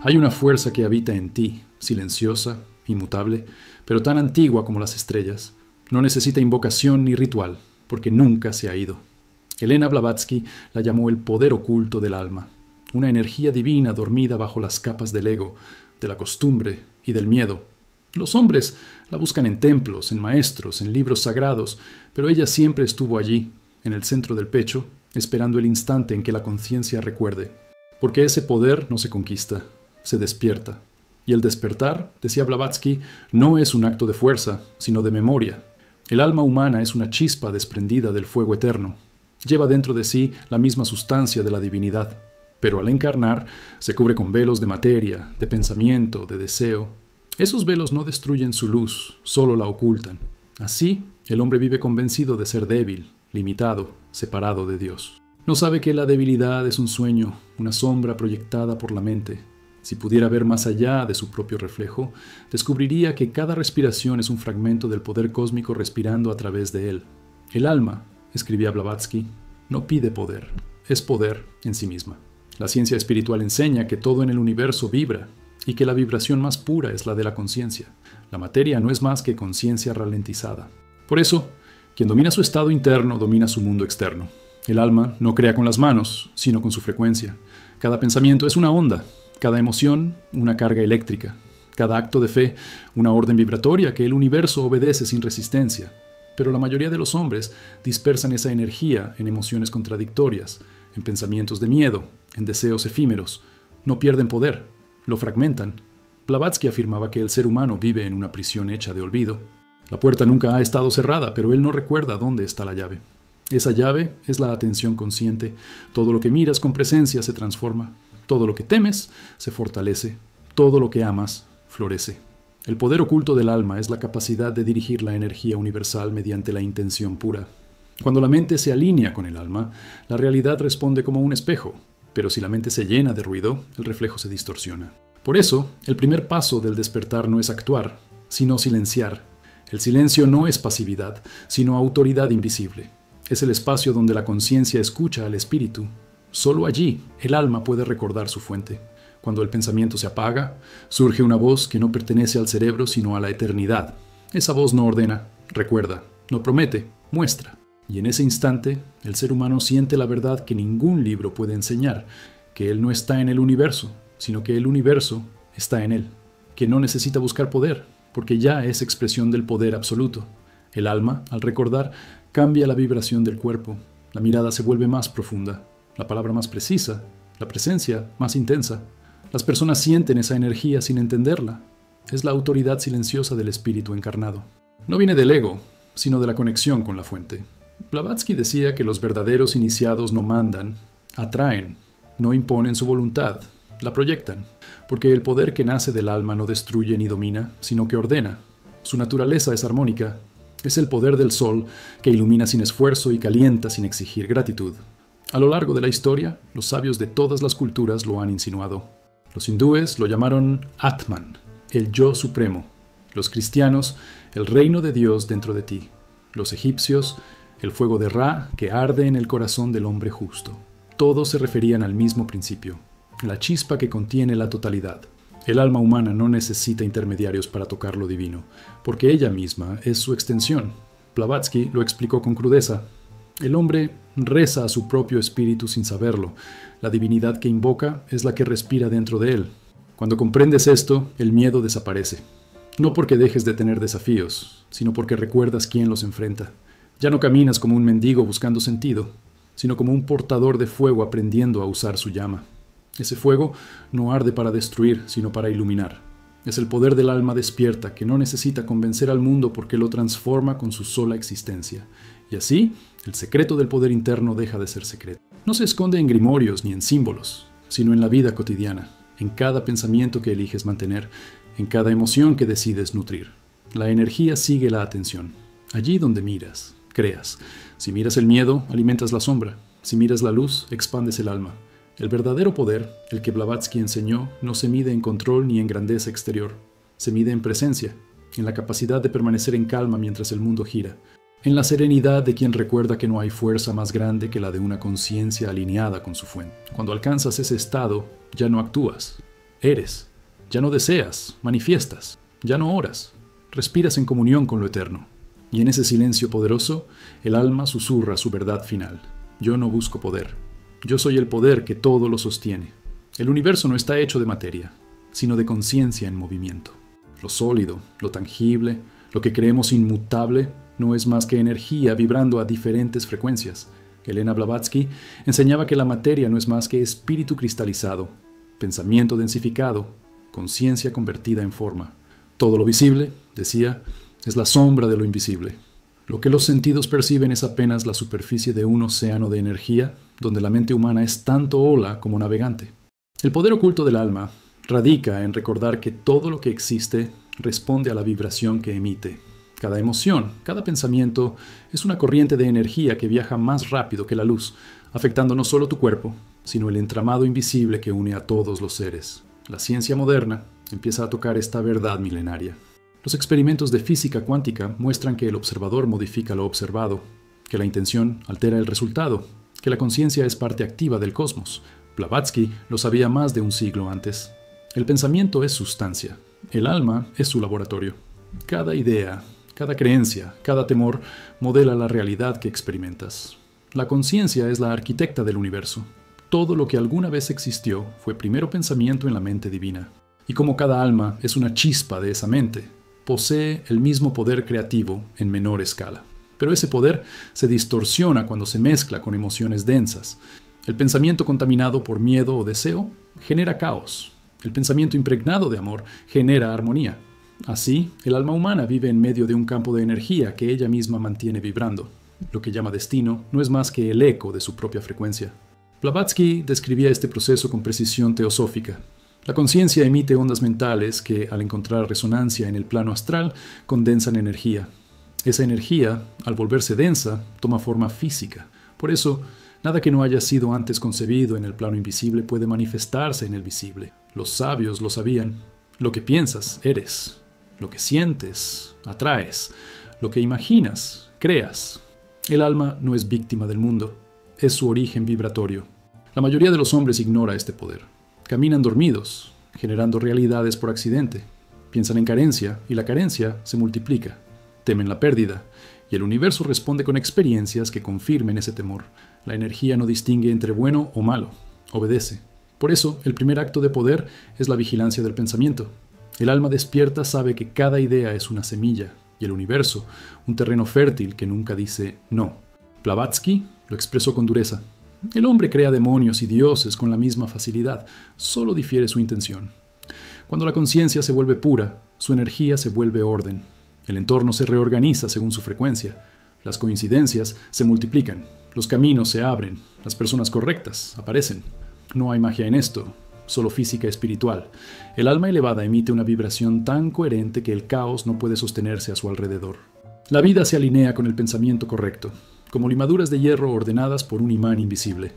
Hay una fuerza que habita en ti, silenciosa, inmutable, pero tan antigua como las estrellas. No necesita invocación ni ritual, porque nunca se ha ido. Elena Blavatsky la llamó el poder oculto del alma, una energía divina dormida bajo las capas del ego, de la costumbre y del miedo. Los hombres la buscan en templos, en maestros, en libros sagrados, pero ella siempre estuvo allí, en el centro del pecho, esperando el instante en que la conciencia recuerde. Porque ese poder no se conquista, se despierta. Y el despertar, decía Blavatsky, no es un acto de fuerza, sino de memoria. El alma humana es una chispa desprendida del fuego eterno. Lleva dentro de sí la misma sustancia de la divinidad, pero al encarnar se cubre con velos de materia, de pensamiento, de deseo. Esos velos no destruyen su luz, solo la ocultan. Así, el hombre vive convencido de ser débil, limitado, separado de Dios. No sabe que la debilidad es un sueño, una sombra proyectada por la mente. Si pudiera ver más allá de su propio reflejo, descubriría que cada respiración es un fragmento del poder cósmico respirando a través de él. El alma, escribía Blavatsky, no pide poder, es poder en sí misma. La ciencia espiritual enseña que todo en el universo vibra y que la vibración más pura es la de la conciencia. La materia no es más que conciencia ralentizada. Por eso, quien domina su estado interno domina su mundo externo. El alma no crea con las manos, sino con su frecuencia. Cada pensamiento es una onda, cada emoción una carga eléctrica, cada acto de fe una orden vibratoria que el universo obedece sin resistencia. Pero la mayoría de los hombres dispersan esa energía en emociones contradictorias, en pensamientos de miedo, en deseos efímeros. No pierden poder, lo fragmentan. Blavatsky afirmaba que el ser humano vive en una prisión hecha de olvido. La puerta nunca ha estado cerrada, pero él no recuerda dónde está la llave. Esa llave es la atención consciente. Todo lo que miras con presencia se transforma. Todo lo que temes se fortalece. Todo lo que amas florece. El poder oculto del alma es la capacidad de dirigir la energía universal mediante la intención pura. Cuando la mente se alinea con el alma, la realidad responde como un espejo, pero si la mente se llena de ruido, el reflejo se distorsiona. Por eso, el primer paso del despertar no es actuar, sino silenciar. El silencio no es pasividad, sino autoridad invisible. Es el espacio donde la conciencia escucha al espíritu. Solo allí el alma puede recordar su fuente. Cuando el pensamiento se apaga, surge una voz que no pertenece al cerebro sino a la eternidad. Esa voz no ordena, recuerda, no promete, muestra. Y en ese instante, el ser humano siente la verdad que ningún libro puede enseñar, que él no está en el universo, sino que el universo está en él, que no necesita buscar poder, porque ya es expresión del poder absoluto. El alma, al recordar, cambia la vibración del cuerpo, la mirada se vuelve más profunda, la palabra más precisa, la presencia más intensa. Las personas sienten esa energía sin entenderla. Es la autoridad silenciosa del espíritu encarnado. No viene del ego, sino de la conexión con la fuente. Blavatsky decía que los verdaderos iniciados no mandan, atraen, no imponen su voluntad, la proyectan, porque el poder que nace del alma no destruye ni domina, sino que ordena. Su naturaleza es armónica. Es el poder del sol que ilumina sin esfuerzo y calienta sin exigir gratitud. A lo largo de la historia, los sabios de todas las culturas lo han insinuado. Los hindúes lo llamaron Atman, el yo supremo. Los cristianos, el reino de Dios dentro de ti. Los egipcios, el fuego de Ra que arde en el corazón del hombre justo. Todos se referían al mismo principio, la chispa que contiene la totalidad. El alma humana no necesita intermediarios para tocar lo divino, porque ella misma es su extensión. Blavatsky lo explicó con crudeza. El hombre reza a su propio espíritu sin saberlo. La divinidad que invoca es la que respira dentro de él. Cuando comprendes esto, el miedo desaparece. No porque dejes de tener desafíos, sino porque recuerdas quién los enfrenta. Ya no caminas como un mendigo buscando sentido, sino como un portador de fuego aprendiendo a usar su llama. Ese fuego no arde para destruir, sino para iluminar. Es el poder del alma despierta que no necesita convencer al mundo porque lo transforma con su sola existencia. Y así, el secreto del poder interno deja de ser secreto. No se esconde en grimorios ni en símbolos, sino en la vida cotidiana, en cada pensamiento que eliges mantener, en cada emoción que decides nutrir. La energía sigue la atención. Allí donde miras, creas. Si miras el miedo, alimentas la sombra. Si miras la luz, expandes el alma. El verdadero poder, el que Blavatsky enseñó, no se mide en control ni en grandeza exterior. Se mide en presencia, en la capacidad de permanecer en calma mientras el mundo gira, en la serenidad de quien recuerda que no hay fuerza más grande que la de una conciencia alineada con su fuente. Cuando alcanzas ese estado, ya no actúas, Eres. Ya no deseas, manifiestas. Ya no oras. Respiras en comunión con lo eterno. Y en ese silencio poderoso, el alma susurra su verdad final. Yo no busco poder. Yo soy el poder que todo lo sostiene. El universo no está hecho de materia, sino de conciencia en movimiento. Lo sólido, lo tangible, lo que creemos inmutable, no es más que energía vibrando a diferentes frecuencias. Elena Blavatsky enseñaba que la materia no es más que espíritu cristalizado, pensamiento densificado, conciencia convertida en forma. Todo lo visible, decía, es la sombra de lo invisible. Lo que los sentidos perciben es apenas la superficie de un océano de energía, donde la mente humana es tanto ola como navegante. El poder oculto del alma radica en recordar que todo lo que existe responde a la vibración que emite. Cada emoción, cada pensamiento es una corriente de energía que viaja más rápido que la luz, afectando no solo tu cuerpo, sino el entramado invisible que une a todos los seres. La ciencia moderna empieza a tocar esta verdad milenaria. Los experimentos de física cuántica muestran que el observador modifica lo observado, que la intención altera el resultado, que la conciencia es parte activa del cosmos. Blavatsky lo sabía más de un siglo antes. El pensamiento es sustancia, el alma es su laboratorio. Cada idea, cada creencia, cada temor modela la realidad que experimentas. La conciencia es la arquitecta del universo. Todo lo que alguna vez existió fue primero pensamiento en la mente divina. Y como cada alma es una chispa de esa mente, posee el mismo poder creativo en menor escala. Pero ese poder se distorsiona cuando se mezcla con emociones densas. El pensamiento contaminado por miedo o deseo genera caos. El pensamiento impregnado de amor genera armonía. Así, el alma humana vive en medio de un campo de energía que ella misma mantiene vibrando. Lo que llama destino no es más que el eco de su propia frecuencia. Blavatsky describía este proceso con precisión teosófica. La conciencia emite ondas mentales que, al encontrar resonancia en el plano astral, condensan energía. Esa energía, al volverse densa, toma forma física. Por eso, nada que no haya sido antes concebido en el plano invisible puede manifestarse en el visible. Los sabios lo sabían. Lo que piensas, eres. Lo que sientes, atraes. Lo que imaginas, creas. El alma no es víctima del mundo. Es su origen vibratorio. La mayoría de los hombres ignora este poder. Caminan dormidos, generando realidades por accidente. Piensan en carencia y la carencia se multiplica. Temen la pérdida y el universo responde con experiencias que confirmen ese temor. La energía no distingue entre bueno o malo, obedece. Por eso, el primer acto de poder es la vigilancia del pensamiento. El alma despierta sabe que cada idea es una semilla y el universo, un terreno fértil que nunca dice no. Blavatsky lo expresó con dureza. El hombre crea demonios y dioses con la misma facilidad, solo difiere su intención. Cuando la conciencia se vuelve pura, su energía se vuelve orden. El entorno se reorganiza según su frecuencia. Las coincidencias se multiplican, los caminos se abren, las personas correctas aparecen. No hay magia en esto, solo física espiritual. El alma elevada emite una vibración tan coherente que el caos no puede sostenerse a su alrededor. La vida se alinea con el pensamiento correcto, como limaduras de hierro ordenadas por un imán invisible.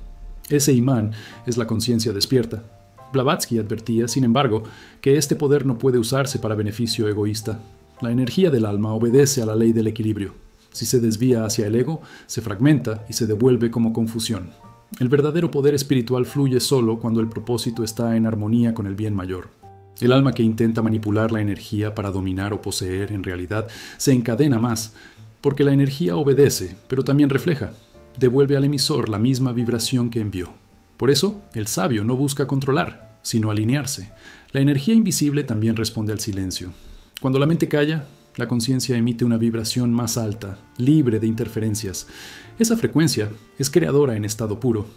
Ese imán es la conciencia despierta. Blavatsky advertía, sin embargo, que este poder no puede usarse para beneficio egoísta. La energía del alma obedece a la ley del equilibrio. Si se desvía hacia el ego, se fragmenta y se devuelve como confusión. El verdadero poder espiritual fluye solo cuando el propósito está en armonía con el bien mayor. El alma que intenta manipular la energía para dominar o poseer, en realidad, se encadena más, porque la energía obedece, pero también refleja. Devuelve al emisor la misma vibración que envió. Por eso, el sabio no busca controlar, sino alinearse. La energía invisible también responde al silencio. Cuando la mente calla, la conciencia emite una vibración más alta, libre de interferencias. Esa frecuencia es creadora en estado puro.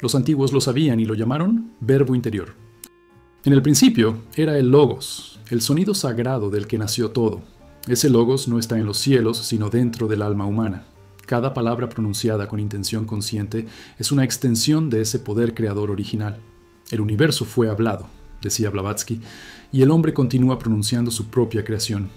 Los antiguos lo sabían y lo llamaron verbo interior. En el principio era el logos, el sonido sagrado del que nació todo. Ese logos no está en los cielos, sino dentro del alma humana. Cada palabra pronunciada con intención consciente es una extensión de ese poder creador original. El universo fue hablado, decía Blavatsky, y el hombre continúa pronunciando su propia creación.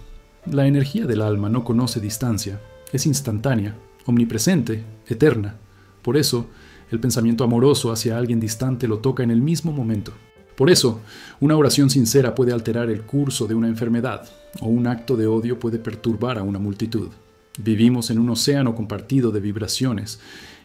La energía del alma no conoce distancia, es instantánea, omnipresente, eterna. Por eso, el pensamiento amoroso hacia alguien distante lo toca en el mismo momento. Por eso, una oración sincera puede alterar el curso de una enfermedad, o un acto de odio puede perturbar a una multitud. Vivimos en un océano compartido de vibraciones.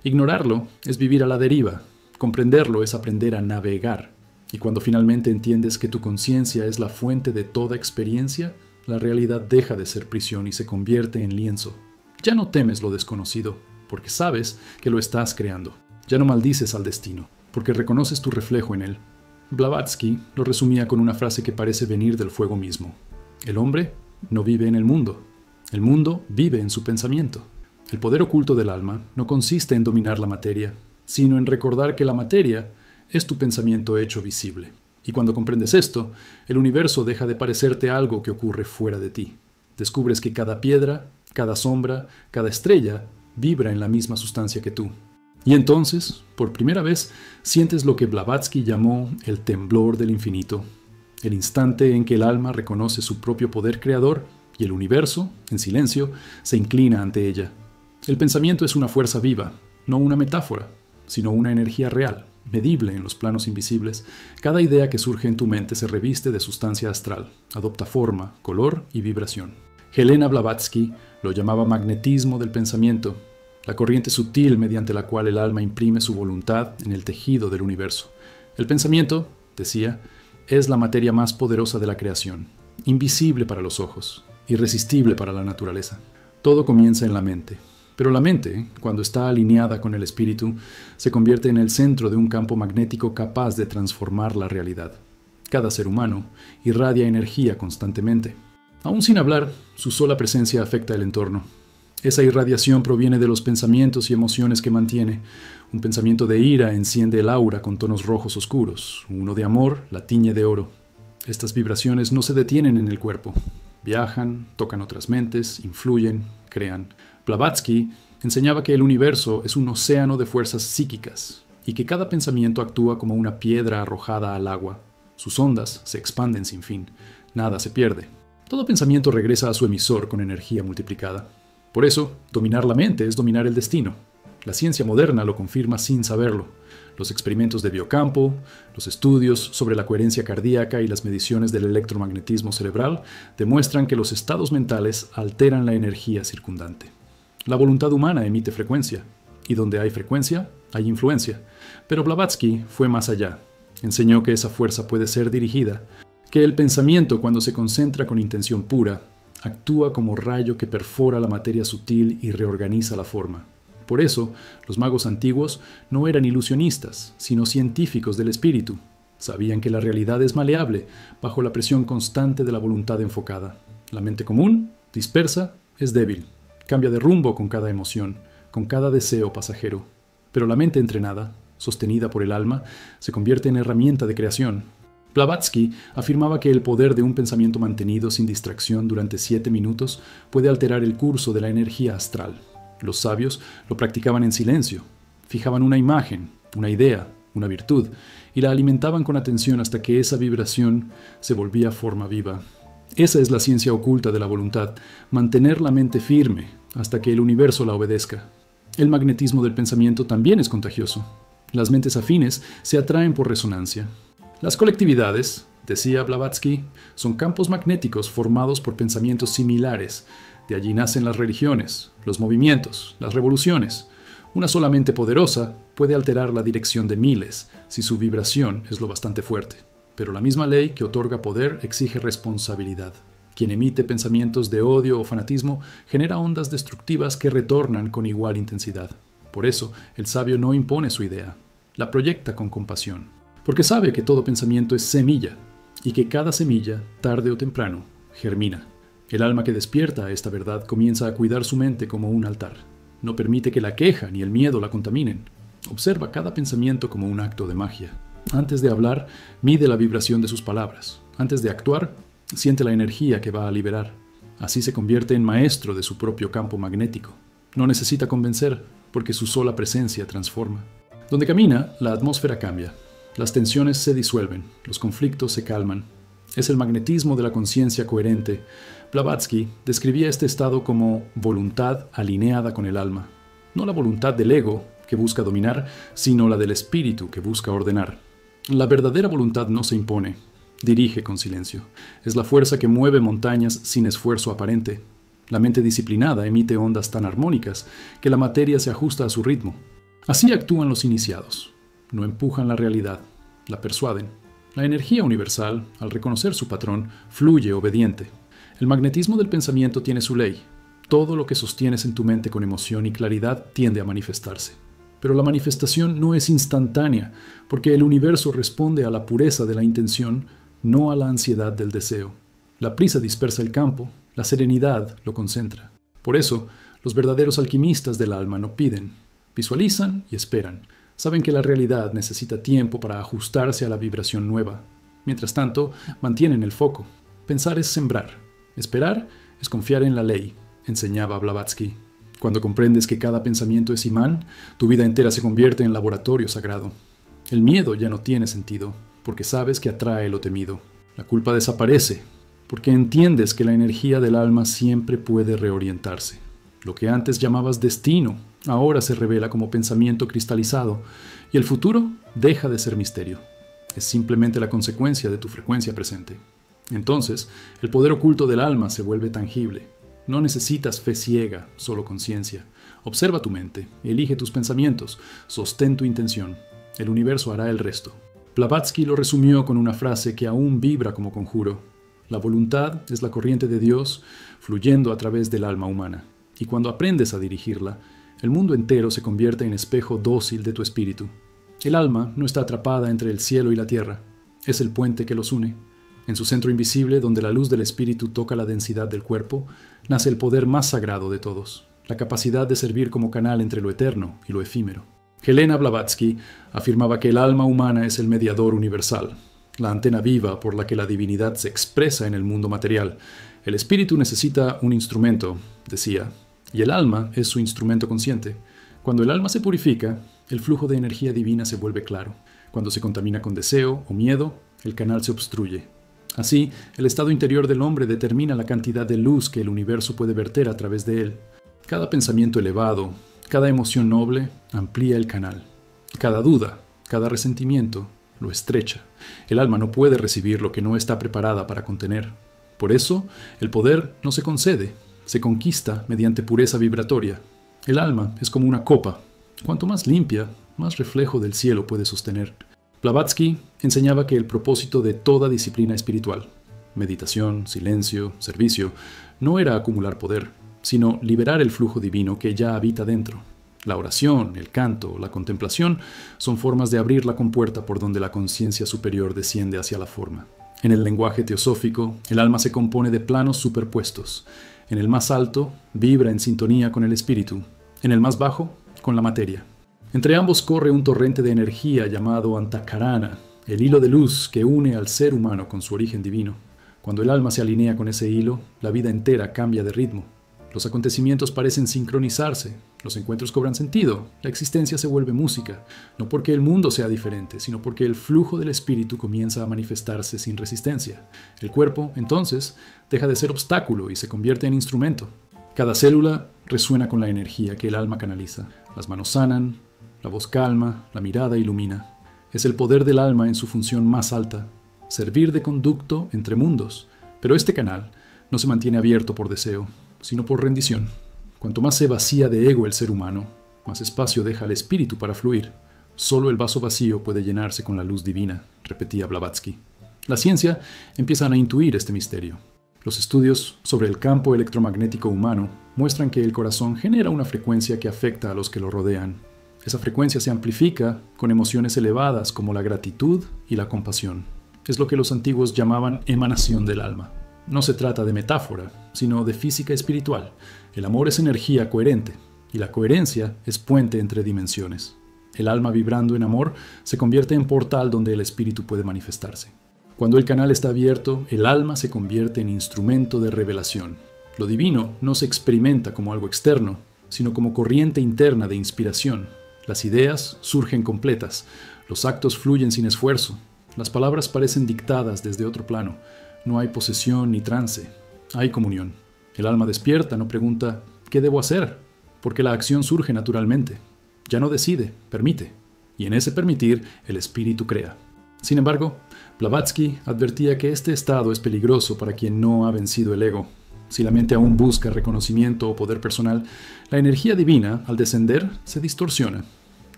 Ignorarlo es vivir a la deriva. Comprenderlo es aprender a navegar. Y cuando finalmente entiendes que tu conciencia es la fuente de toda experiencia, la realidad deja de ser prisión y se convierte en lienzo. Ya no temes lo desconocido, porque sabes que lo estás creando. Ya no maldices al destino, porque reconoces tu reflejo en él. Blavatsky lo resumía con una frase que parece venir del fuego mismo. El hombre no vive en el mundo vive en su pensamiento. El poder oculto del alma no consiste en dominar la materia, sino en recordar que la materia es tu pensamiento hecho visible. Y cuando comprendes esto, el universo deja de parecerte algo que ocurre fuera de ti. Descubres que cada piedra, cada sombra, cada estrella vibra en la misma sustancia que tú. Y entonces, por primera vez, sientes lo que Blavatsky llamó el temblor del infinito, el instante en que el alma reconoce su propio poder creador y el universo, en silencio, se inclina ante ella. El pensamiento es una fuerza viva, no una metáfora, sino una energía real, medible en los planos invisibles. Cada idea que surge en tu mente se reviste de sustancia astral, adopta forma, color y vibración. Helena Blavatsky lo llamaba magnetismo del pensamiento, la corriente sutil mediante la cual el alma imprime su voluntad en el tejido del universo. El pensamiento, decía, es la materia más poderosa de la creación, invisible para los ojos, irresistible para la naturaleza. Todo comienza en la mente. Pero la mente, cuando está alineada con el espíritu, se convierte en el centro de un campo magnético capaz de transformar la realidad. Cada ser humano irradia energía constantemente. Aún sin hablar, su sola presencia afecta el entorno. Esa irradiación proviene de los pensamientos y emociones que mantiene. Un pensamiento de ira enciende el aura con tonos rojos oscuros. Uno de amor la tiñe de oro. Estas vibraciones no se detienen en el cuerpo. Viajan, tocan otras mentes, influyen, crean. Blavatsky enseñaba que el universo es un océano de fuerzas psíquicas y que cada pensamiento actúa como una piedra arrojada al agua. Sus ondas se expanden sin fin. Nada se pierde. Todo pensamiento regresa a su emisor con energía multiplicada. Por eso, dominar la mente es dominar el destino. La ciencia moderna lo confirma sin saberlo. Los experimentos de biocampo, los estudios sobre la coherencia cardíaca y las mediciones del electromagnetismo cerebral demuestran que los estados mentales alteran la energía circundante. La voluntad humana emite frecuencia, y donde hay frecuencia, hay influencia. Pero Blavatsky fue más allá. Enseñó que esa fuerza puede ser dirigida, que el pensamiento, cuando se concentra con intención pura, actúa como rayo que perfora la materia sutil y reorganiza la forma. Por eso, los magos antiguos no eran ilusionistas, sino científicos del espíritu. Sabían que la realidad es maleable bajo la presión constante de la voluntad enfocada. La mente común, dispersa, es débil. Cambia de rumbo con cada emoción, con cada deseo pasajero. Pero la mente entrenada, sostenida por el alma, se convierte en herramienta de creación. Blavatsky afirmaba que el poder de un pensamiento mantenido sin distracción durante 7 minutos puede alterar el curso de la energía astral. Los sabios lo practicaban en silencio, fijaban una imagen, una idea, una virtud, y la alimentaban con atención hasta que esa vibración se volvía forma viva. Esa es la ciencia oculta de la voluntad, mantener la mente firme hasta que el universo la obedezca. El magnetismo del pensamiento también es contagioso. Las mentes afines se atraen por resonancia. Las colectividades, decía Blavatsky, son campos magnéticos formados por pensamientos similares. De allí nacen las religiones, los movimientos, las revoluciones. Una sola mente poderosa puede alterar la dirección de miles si su vibración es lo bastante fuerte. Pero la misma ley que otorga poder exige responsabilidad. Quien emite pensamientos de odio o fanatismo genera ondas destructivas que retornan con igual intensidad. Por eso, el sabio no impone su idea, la proyecta con compasión. Porque sabe que todo pensamiento es semilla, y que cada semilla, tarde o temprano, germina. El alma que despierta a esta verdad comienza a cuidar su mente como un altar. No permite que la queja ni el miedo la contaminen. Observa cada pensamiento como un acto de magia. Antes de hablar, mide la vibración de sus palabras. Antes de actuar, siente la energía que va a liberar. Así se convierte en maestro de su propio campo magnético. No necesita convencer, porque su sola presencia transforma. Donde camina, la atmósfera cambia. Las tensiones se disuelven, los conflictos se calman. Es el magnetismo de la conciencia coherente. Blavatsky describía este estado como voluntad alineada con el alma. No la voluntad del ego, que busca dominar, sino la del espíritu, que busca ordenar. La verdadera voluntad no se impone, dirige con silencio. Es la fuerza que mueve montañas sin esfuerzo aparente. La mente disciplinada emite ondas tan armónicas que la materia se ajusta a su ritmo. Así actúan los iniciados. No empujan la realidad, la persuaden. La energía universal, al reconocer su patrón, fluye obediente. El magnetismo del pensamiento tiene su ley. Todo lo que sostienes en tu mente con emoción y claridad tiende a manifestarse. Pero la manifestación no es instantánea, porque el universo responde a la pureza de la intención, no a la ansiedad del deseo. La prisa dispersa el campo, la serenidad lo concentra. Por eso, los verdaderos alquimistas del alma no piden, visualizan y esperan. Saben que la realidad necesita tiempo para ajustarse a la vibración nueva. Mientras tanto, mantienen el foco. Pensar es sembrar. Esperar es confiar en la ley, enseñaba Blavatsky. Cuando comprendes que cada pensamiento es imán, tu vida entera se convierte en laboratorio sagrado. El miedo ya no tiene sentido, porque sabes que atrae lo temido. La culpa desaparece, porque entiendes que la energía del alma siempre puede reorientarse. Lo que antes llamabas destino, ahora se revela como pensamiento cristalizado, y el futuro deja de ser misterio. Es simplemente la consecuencia de tu frecuencia presente. Entonces, el poder oculto del alma se vuelve tangible. No necesitas fe ciega, solo conciencia. Observa tu mente, elige tus pensamientos, sostén tu intención. El universo hará el resto. Blavatsky lo resumió con una frase que aún vibra como conjuro. La voluntad es la corriente de Dios fluyendo a través del alma humana. Y cuando aprendes a dirigirla, el mundo entero se convierte en espejo dócil de tu espíritu. El alma no está atrapada entre el cielo y la tierra. Es el puente que los une. En su centro invisible, donde la luz del espíritu toca la densidad del cuerpo, nace el poder más sagrado de todos, la capacidad de servir como canal entre lo eterno y lo efímero. Helena Blavatsky afirmaba que el alma humana es el mediador universal, la antena viva por la que la divinidad se expresa en el mundo material. El espíritu necesita un instrumento, decía, y el alma es su instrumento consciente. Cuando el alma se purifica, el flujo de energía divina se vuelve claro. Cuando se contamina con deseo o miedo, el canal se obstruye. Así, el estado interior del hombre determina la cantidad de luz que el universo puede verter a través de él. Cada pensamiento elevado, cada emoción noble amplía el canal. Cada duda, cada resentimiento lo estrecha. El alma no puede recibir lo que no está preparada para contener. Por eso, el poder no se concede, se conquista mediante pureza vibratoria. El alma es como una copa. Cuanto más limpia, más reflejo del cielo puede sostener. Blavatsky enseñaba que el propósito de toda disciplina espiritual, meditación, silencio, servicio, no era acumular poder, sino liberar el flujo divino que ya habita dentro. La oración, el canto, la contemplación son formas de abrir la compuerta por donde la conciencia superior desciende hacia la forma. En el lenguaje teosófico, el alma se compone de planos superpuestos. En el más alto, vibra en sintonía con el espíritu. En el más bajo, con la materia. Entre ambos corre un torrente de energía llamado Antakarana, el hilo de luz que une al ser humano con su origen divino. Cuando el alma se alinea con ese hilo, la vida entera cambia de ritmo. Los acontecimientos parecen sincronizarse, los encuentros cobran sentido, la existencia se vuelve música, no porque el mundo sea diferente, sino porque el flujo del espíritu comienza a manifestarse sin resistencia. El cuerpo, entonces, deja de ser obstáculo y se convierte en instrumento. Cada célula resuena con la energía que el alma canaliza. Las manos sanan, la voz calma, la mirada ilumina. Es el poder del alma en su función más alta, servir de conducto entre mundos. Pero este canal no se mantiene abierto por deseo, sino por rendición. Cuanto más se vacía de ego el ser humano, más espacio deja al espíritu para fluir. Solo el vaso vacío puede llenarse con la luz divina, repetía Blavatsky. La ciencia empieza a intuir este misterio. Los estudios sobre el campo electromagnético humano muestran que el corazón genera una frecuencia que afecta a los que lo rodean. Esa frecuencia se amplifica con emociones elevadas como la gratitud y la compasión. Es lo que los antiguos llamaban emanación del alma. No se trata de metáfora, sino de física espiritual. El amor es energía coherente, y la coherencia es puente entre dimensiones. El alma vibrando en amor se convierte en portal donde el espíritu puede manifestarse. Cuando el canal está abierto, el alma se convierte en instrumento de revelación. Lo divino no se experimenta como algo externo, sino como corriente interna de inspiración. Las ideas surgen completas, los actos fluyen sin esfuerzo, las palabras parecen dictadas desde otro plano. No hay posesión ni trance, hay comunión. El alma despierta, no pregunta ¿qué debo hacer? Porque la acción surge naturalmente. Ya no decide, permite. Y en ese permitir, el espíritu crea. Sin embargo, Blavatsky advertía que este estado es peligroso para quien no ha vencido el ego. Si la mente aún busca reconocimiento o poder personal, la energía divina, al descender, se distorsiona.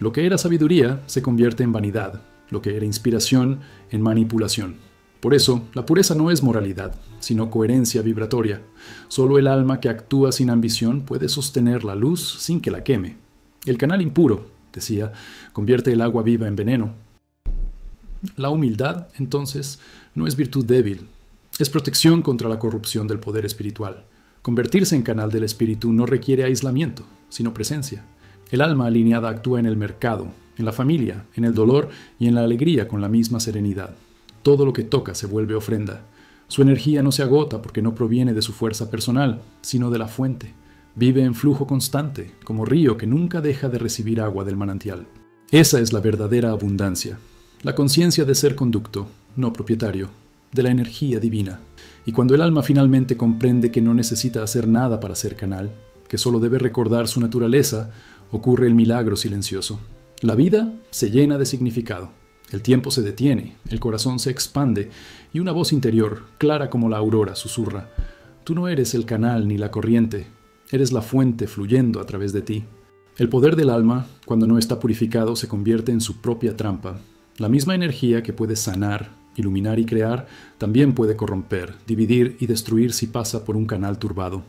Lo que era sabiduría se convierte en vanidad. lo que era inspiración en manipulación. Por eso, la pureza no es moralidad, sino coherencia vibratoria. Solo el alma que actúa sin ambición puede sostener la luz sin que la queme. El canal impuro, decía, convierte el agua viva en veneno. La humildad, entonces, no es virtud débil, es protección contra la corrupción del poder espiritual. Convertirse en canal del espíritu no requiere aislamiento, sino presencia. El alma alineada actúa en el mercado, en la familia, en el dolor y en la alegría con la misma serenidad. Todo lo que toca se vuelve ofrenda. Su energía no se agota porque no proviene de su fuerza personal, sino de la fuente. Vive en flujo constante, como río que nunca deja de recibir agua del manantial. Esa es la verdadera abundancia, la conciencia de ser conducto, no propietario, de la energía divina. Y cuando el alma finalmente comprende que no necesita hacer nada para ser canal, que solo debe recordar su naturaleza, ocurre el milagro silencioso. La vida se llena de significado. El tiempo se detiene, el corazón se expande y una voz interior, clara como la aurora, susurra: tú no eres el canal ni la corriente, eres la fuente fluyendo a través de ti. El poder del alma, cuando no está purificado, se convierte en su propia trampa. La misma energía que puede sanar, iluminar y crear, también puede corromper, dividir y destruir si pasa por un canal turbado.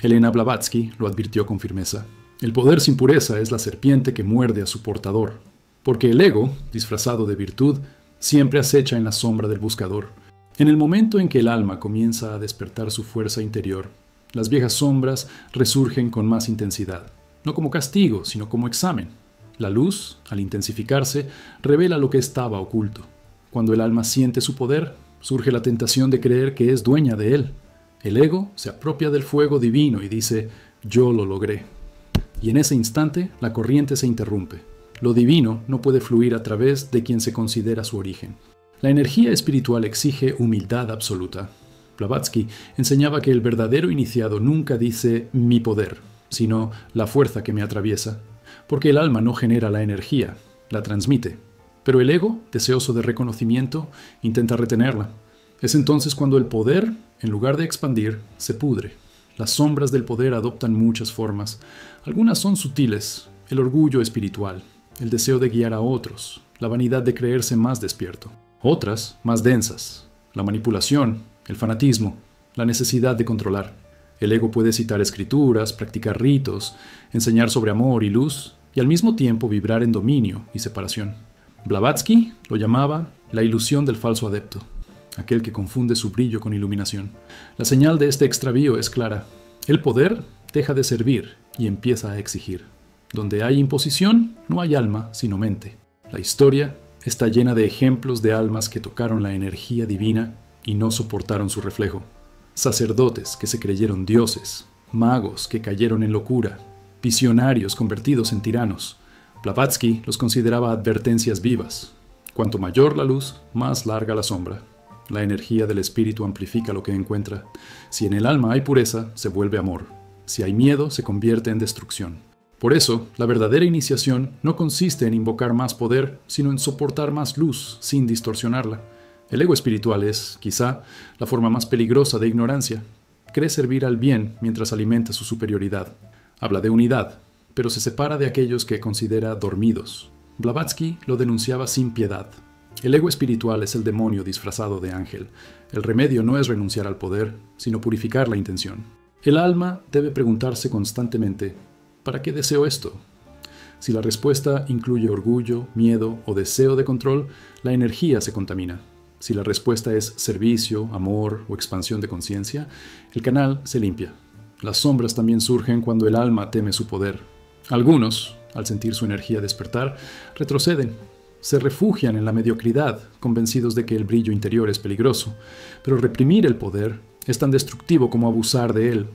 Elena Blavatsky lo advirtió con firmeza. El poder sin pureza es la serpiente que muerde a su portador, porque el ego, disfrazado de virtud, siempre acecha en la sombra del buscador. En el momento en que el alma comienza a despertar su fuerza interior, las viejas sombras resurgen con más intensidad, no como castigo, sino como examen. La luz, al intensificarse, revela lo que estaba oculto. Cuando el alma siente su poder, surge la tentación de creer que es dueña de él. El ego se apropia del fuego divino y dice: yo lo logré. Y en ese instante, la corriente se interrumpe. Lo divino no puede fluir a través de quien se considera su origen. La energía espiritual exige humildad absoluta. Blavatsky enseñaba que el verdadero iniciado nunca dice mi poder, sino la fuerza que me atraviesa, porque el alma no genera la energía, la transmite. Pero el ego, deseoso de reconocimiento, intenta retenerla. Es entonces cuando el poder, en lugar de expandir, se pudre. Las sombras del poder adoptan muchas formas. Algunas son sutiles: el orgullo espiritual, el deseo de guiar a otros, la vanidad de creerse más despierto. Otras, más densas: la manipulación, el fanatismo, la necesidad de controlar. El ego puede citar escrituras, practicar ritos, enseñar sobre amor y luz, y al mismo tiempo vibrar en dominio y separación. Blavatsky lo llamaba la ilusión del falso adepto, aquel que confunde su brillo con iluminación. La señal de este extravío es clara. El poder deja de servir y empieza a exigir. Donde hay imposición, no hay alma, sino mente. La historia está llena de ejemplos de almas que tocaron la energía divina y no soportaron su reflejo. Sacerdotes que se creyeron dioses, magos que cayeron en locura, visionarios convertidos en tiranos. Blavatsky los consideraba advertencias vivas. Cuanto mayor la luz, más larga la sombra. La energía del espíritu amplifica lo que encuentra. Si en el alma hay pureza, se vuelve amor. Si hay miedo, se convierte en destrucción. Por eso, la verdadera iniciación no consiste en invocar más poder, sino en soportar más luz sin distorsionarla. El ego espiritual es, quizá, la forma más peligrosa de ignorancia. Cree servir al bien mientras alimenta su superioridad. Habla de unidad, pero se separa de aquellos que considera dormidos. Blavatsky lo denunciaba sin piedad. El ego espiritual es el demonio disfrazado de ángel. El remedio no es renunciar al poder, sino purificar la intención. El alma debe preguntarse constantemente: ¿para qué deseo esto? Si la respuesta incluye orgullo, miedo o deseo de control, la energía se contamina. Si la respuesta es servicio, amor o expansión de conciencia, el canal se limpia. Las sombras también surgen cuando el alma teme su poder. Algunos, al sentir su energía despertar, retroceden. Se refugian en la mediocridad, convencidos de que el brillo interior es peligroso. Pero reprimir el poder es tan destructivo como abusar de él.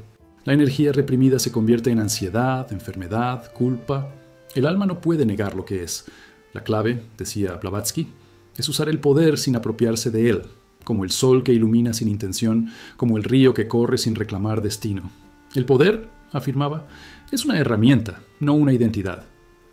La energía reprimida se convierte en ansiedad, enfermedad, culpa. El alma no puede negar lo que es. La clave, decía Blavatsky, es usar el poder sin apropiarse de él, como el sol que ilumina sin intención, como el río que corre sin reclamar destino. El poder, afirmaba, es una herramienta, no una identidad.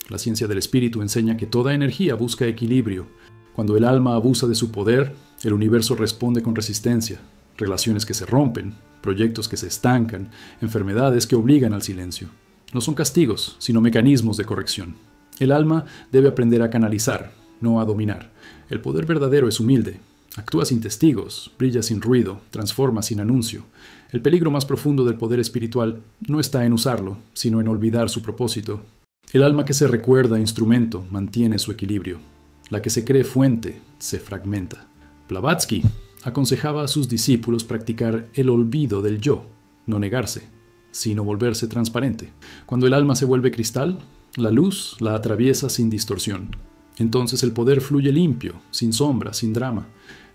La ciencia del espíritu enseña que toda energía busca equilibrio. Cuando el alma abusa de su poder, el universo responde con resistencia, relaciones que se rompen, proyectos que se estancan, enfermedades que obligan al silencio. No son castigos, sino mecanismos de corrección. El alma debe aprender a canalizar, no a dominar. El poder verdadero es humilde. Actúa sin testigos, brilla sin ruido, transforma sin anuncio. El peligro más profundo del poder espiritual no está en usarlo, sino en olvidar su propósito. El alma que se recuerda instrumento mantiene su equilibrio. La que se cree fuente se fragmenta. Blavatsky aconsejaba a sus discípulos practicar el olvido del yo, no negarse, sino volverse transparente. Cuando el alma se vuelve cristal, la luz la atraviesa sin distorsión. Entonces el poder fluye limpio, sin sombra, sin drama.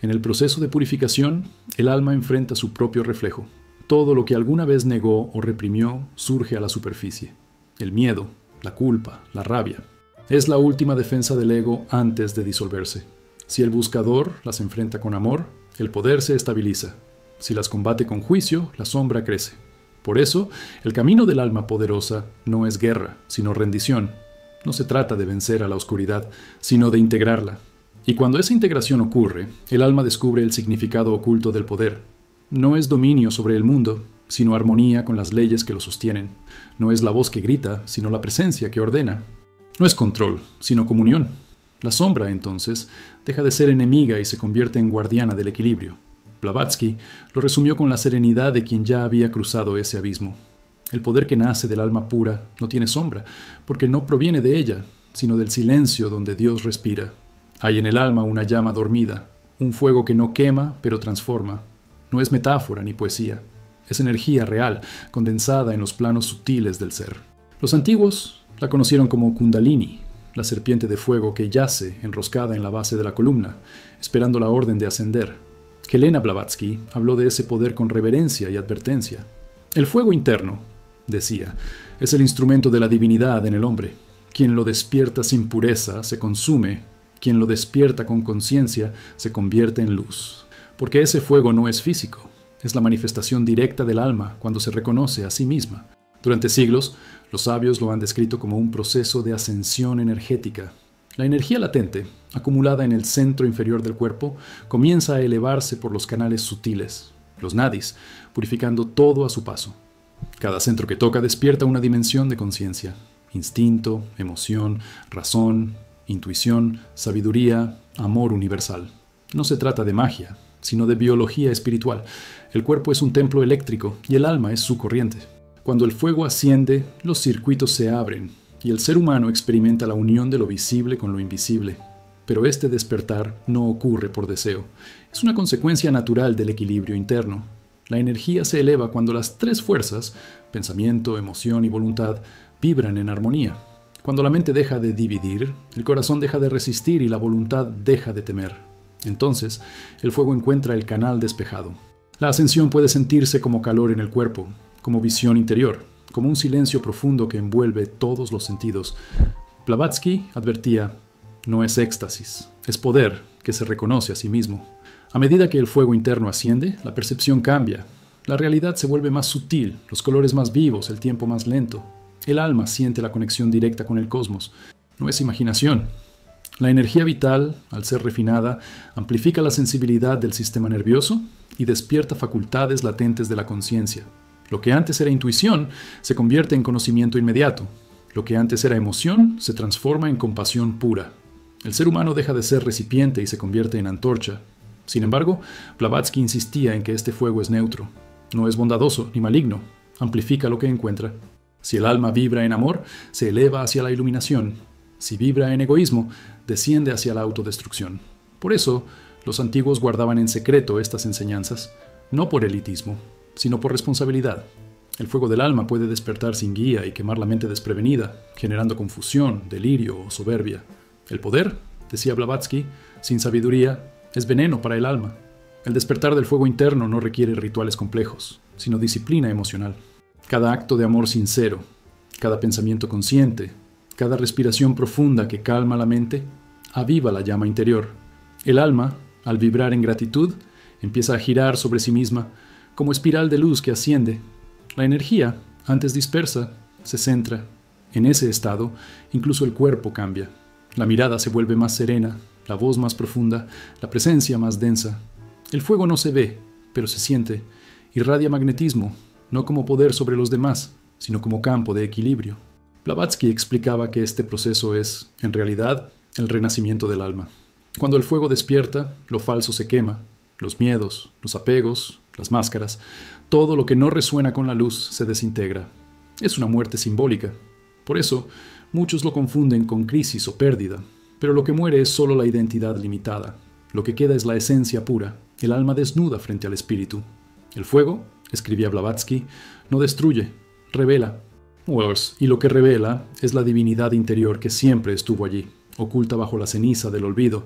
En el proceso de purificación, el alma enfrenta su propio reflejo. Todo lo que alguna vez negó o reprimió surge a la superficie. El miedo, la culpa, la rabia. Es la última defensa del ego antes de disolverse. Si el buscador las enfrenta con amor, el poder se estabiliza. Si las combate con juicio, la sombra crece. Por eso, el camino del alma poderosa no es guerra, sino rendición. No se trata de vencer a la oscuridad, sino de integrarla. Y cuando esa integración ocurre, el alma descubre el significado oculto del poder. No es dominio sobre el mundo, sino armonía con las leyes que lo sostienen. No es la voz que grita, sino la presencia que ordena. No es control, sino comunión. La sombra, entonces, deja de ser enemiga y se convierte en guardiana del equilibrio. Blavatsky lo resumió con la serenidad de quien ya había cruzado ese abismo. El poder que nace del alma pura no tiene sombra, porque no proviene de ella, sino del silencio donde Dios respira. Hay en el alma una llama dormida, un fuego que no quema, pero transforma. No es metáfora ni poesía. Es energía real, condensada en los planos sutiles del ser. Los antiguos la conocieron como Kundalini, la serpiente de fuego que yace enroscada en la base de la columna, esperando la orden de ascender. Helena Blavatsky habló de ese poder con reverencia y advertencia. El fuego interno, decía, es el instrumento de la divinidad en el hombre. Quien lo despierta sin pureza se consume, quien lo despierta con conciencia se convierte en luz. Porque ese fuego no es físico, es la manifestación directa del alma cuando se reconoce a sí misma. Durante siglos, los sabios lo han descrito como un proceso de ascensión energética. La energía latente, acumulada en el centro inferior del cuerpo, comienza a elevarse por los canales sutiles, los nadis, purificando todo a su paso. Cada centro que toca despierta una dimensión de conciencia, instinto, emoción, razón, intuición, sabiduría, amor universal. No se trata de magia, sino de biología espiritual. El cuerpo es un templo eléctrico y el alma es su corriente. Cuando el fuego asciende, los circuitos se abren y el ser humano experimenta la unión de lo visible con lo invisible. Pero este despertar no ocurre por deseo. Es una consecuencia natural del equilibrio interno. La energía se eleva cuando las tres fuerzas, pensamiento, emoción y voluntad, vibran en armonía. Cuando la mente deja de dividir, el corazón deja de resistir y la voluntad deja de temer. Entonces, el fuego encuentra el canal despejado. La ascensión puede sentirse como calor en el cuerpo, como visión interior, como un silencio profundo que envuelve todos los sentidos. Blavatsky advertía, no es éxtasis, es poder que se reconoce a sí mismo. A medida que el fuego interno asciende, la percepción cambia. La realidad se vuelve más sutil, los colores más vivos, el tiempo más lento. El alma siente la conexión directa con el cosmos. No es imaginación. La energía vital, al ser refinada, amplifica la sensibilidad del sistema nervioso y despierta facultades latentes de la conciencia. Lo que antes era intuición se convierte en conocimiento inmediato. Lo que antes era emoción se transforma en compasión pura. El ser humano deja de ser recipiente y se convierte en antorcha. Sin embargo, Blavatsky insistía en que este fuego es neutro. No es bondadoso ni maligno. Amplifica lo que encuentra. Si el alma vibra en amor, se eleva hacia la iluminación. Si vibra en egoísmo, desciende hacia la autodestrucción. Por eso, los antiguos guardaban en secreto estas enseñanzas, no por elitismo, sino por responsabilidad. El fuego del alma puede despertar sin guía y quemar la mente desprevenida, generando confusión, delirio o soberbia. El poder, decía Blavatsky, sin sabiduría, es veneno para el alma. El despertar del fuego interno no requiere rituales complejos, sino disciplina emocional. Cada acto de amor sincero, cada pensamiento consciente, cada respiración profunda que calma la mente, aviva la llama interior. El alma, al vibrar en gratitud, empieza a girar sobre sí misma, como espiral de luz que asciende. La energía, antes dispersa, se centra. En ese estado, incluso el cuerpo cambia. La mirada se vuelve más serena, la voz más profunda, la presencia más densa. El fuego no se ve, pero se siente. Irradia magnetismo, no como poder sobre los demás, sino como campo de equilibrio. Blavatsky explicaba que este proceso es, en realidad, el renacimiento del alma. Cuando el fuego despierta, lo falso se quema, los miedos, los apegos, las máscaras, todo lo que no resuena con la luz se desintegra. Es una muerte simbólica. Por eso, muchos lo confunden con crisis o pérdida, pero lo que muere es solo la identidad limitada. Lo que queda es la esencia pura, el alma desnuda frente al espíritu. El fuego, escribía Blavatsky, no destruye, revela. Y lo que revela es la divinidad interior que siempre estuvo allí, oculta bajo la ceniza del olvido.